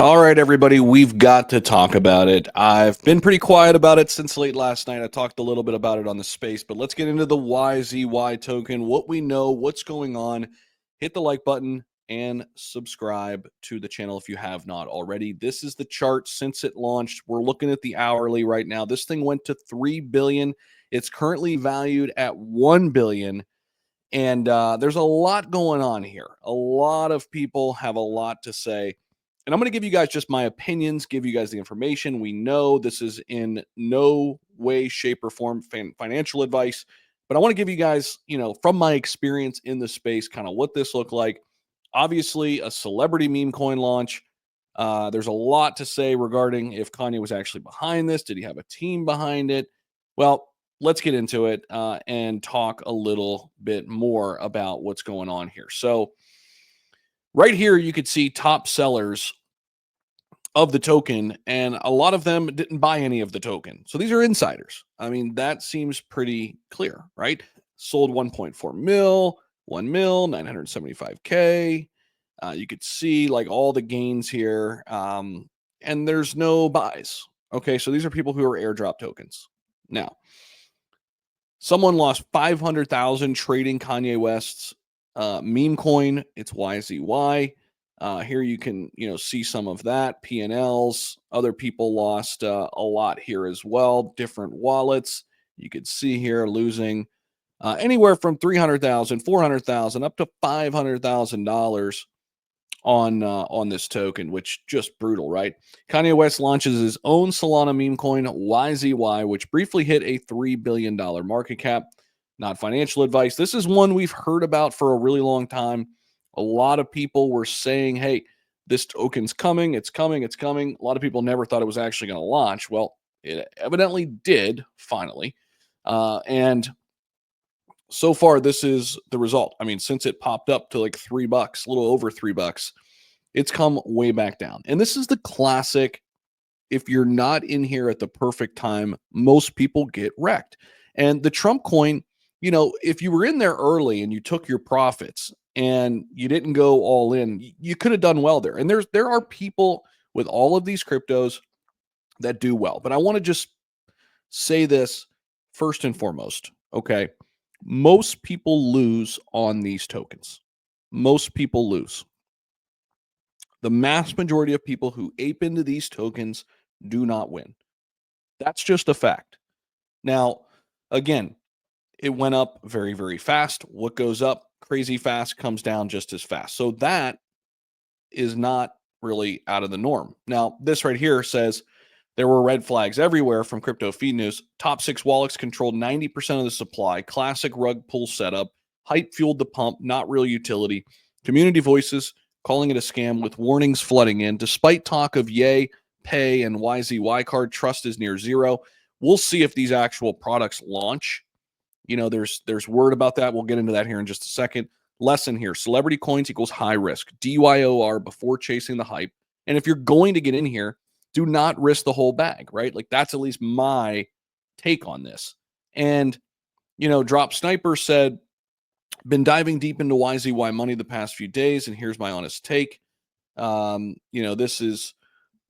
All right, everybody, we've got to talk about it. I've been pretty quiet about it since late last night. I talked a little bit about it on the space, but let's get into the YZY token, what we know, what's going on. Hit the like button and subscribe to the channel if you have not already. This is the chart since it launched. We're looking at the hourly right now. This thing went to 3 billion. It's currently valued at 1 billion. And there's a lot going on here. A lot of people have a lot to say. And I'm going to give you guys just my opinions, give you guys the information. We know this is in no way, shape, or form financial advice, but I want to give you guys, from my experience in the space, kind of what this looked like. Obviously, a celebrity meme coin launch. There's a lot to say regarding if Kanye was actually behind this. Did he have a team behind it? Well, let's get into it and talk a little bit more about what's going on here. So, right here, you could see top sellers of the token, and a lot of them didn't buy any of the token. So these are insiders. I mean, that seems pretty clear, right? Sold 1.4 mil, 1 mil, 975K. You could see like all the gains here, and there's no buys. Okay, so these are people who are airdrop tokens. Now, someone lost 500,000 trading Kanye West's meme coin. It's YZY. Here you can see some of that P&Ls. Other people lost a lot here as well. Different wallets. You could see here losing anywhere from 300,000, 400,000, up to $500,000 on this token, which just brutal, right? Kanye West launches his own Solana meme coin YZY, which briefly hit a $3 billion market cap. Not financial advice. This is one we've heard about for a really long time. A lot of people were saying, hey, this token's coming, it's coming, it's coming. A lot of people never thought it was actually going to launch. Well, it evidently did finally. And so far, this is the result. I mean, since it popped up to like $3, a little over $3, it's come way back down. And this is the classic. If you're not in here at the perfect time, most people get wrecked. And the Trump coin, if you were in there early and you took your profits and you didn't go all in, you could have done well there. And there are people with all of these cryptos that do well. But I want to just say this first and foremost, okay? Most people lose on these tokens. Most people lose. The mass majority of people who ape into these tokens do not win. That's just a fact. Now, again, it went up very, very fast. What goes up crazy fast comes down just as fast. So that is not really out of the norm. Now, this right here says there were red flags everywhere from Crypto Feed News. Top 6 wallets controlled 90% of the supply. Classic rug pull setup. Hype fueled the pump, not real utility. Community voices calling it a scam with warnings flooding in. Despite talk of Yay, Pay, and YZY card, trust is near zero. We'll see if these actual products launch. There's word about that. We'll get into that here in just a second. Lesson here. Celebrity coins equals high risk. DYOR before chasing the hype. And if you're going to get in here, do not risk the whole bag, right? Like that's at least my take on this. And, Drop Sniper said, been diving deep into YZY money the past few days, and here's my honest take. This is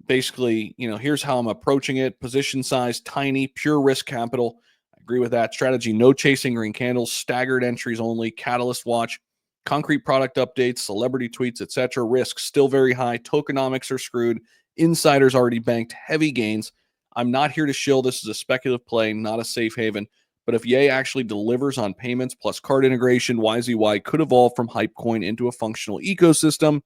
basically, here's how I'm approaching it. Position size, tiny, pure risk capital. I agree with that. Strategy, no chasing green candles, staggered entries only, catalyst watch, concrete product updates, celebrity tweets, etc. Risk still very high. Tokenomics are screwed. Insiders already banked heavy gains. I'm not here to shill. This is a speculative play, not a safe haven. But if Yay actually delivers on payments plus card integration, YZY could evolve from hype coin into a functional ecosystem.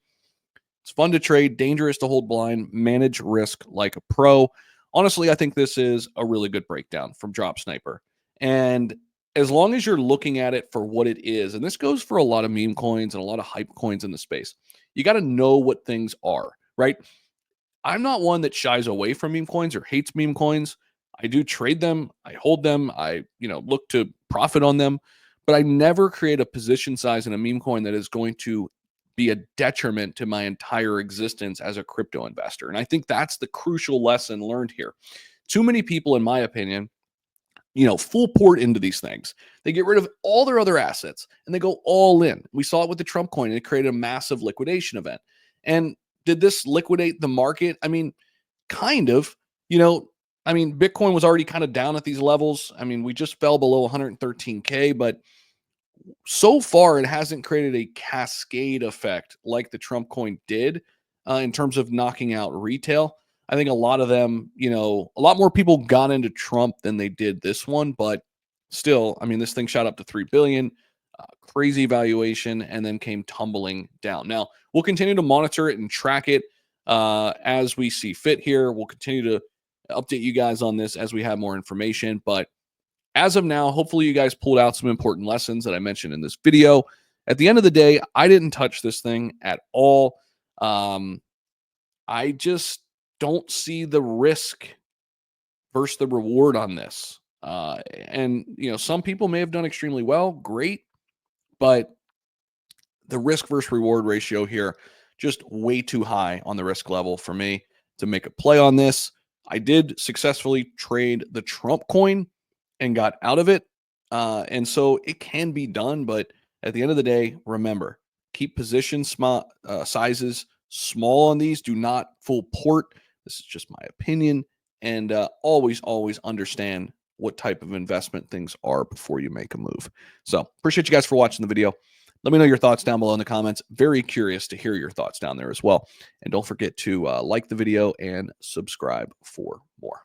It's fun to trade, dangerous to hold blind, manage risk like a pro. Honestly, I think this is a really good breakdown from Drop Sniper. And as long as you're looking at it for what it is, and this goes for a lot of meme coins and a lot of hype coins in the space, you got to know what things are, right? I'm not one that shies away from meme coins or hates meme coins. I do trade them. I hold them. I, look to profit on them, but I never create a position size in a meme coin that is going to be a detriment to my entire existence as a crypto investor. And I think that's the crucial lesson learned here. Too many people, in my opinion, full port into these things. They get rid of all their other assets and they go all in. We saw it with the Trump coin, and it created a massive liquidation event. And did this liquidate the market? I mean, kind of. You know, I mean, Bitcoin was already kind of down at these levels. I mean, we just fell below 113K, but so far it hasn't created a cascade effect like the Trump coin did in terms of knocking out retail. I think a lot of them, you know, a lot more people got into Trump than they did this one, but still, I mean, this thing shot up to 3 billion, crazy valuation, and then came tumbling down. Now, we'll continue to monitor it and track it as we see fit here. We'll continue to update you guys on this as we have more information, but as of now, hopefully you guys pulled out some important lessons that I mentioned in this video. At the end of the day, I didn't touch this thing at all. Um, I just don't see the risk versus the reward on this. And you know, some people may have done extremely well, great, but the risk versus reward ratio here just way too high on the risk level for me to make a play on this. I did successfully trade the Trump coin and got out of it. And so it can be done, but at the end of the day, remember, keep position sizes small on these. Do not full port. This is just my opinion. And always understand what type of investment things are before you make a move. So appreciate you guys for watching the video. Let me know your thoughts down below in the comments. Very curious to hear your thoughts down there as well. And don't forget to like the video and subscribe for more.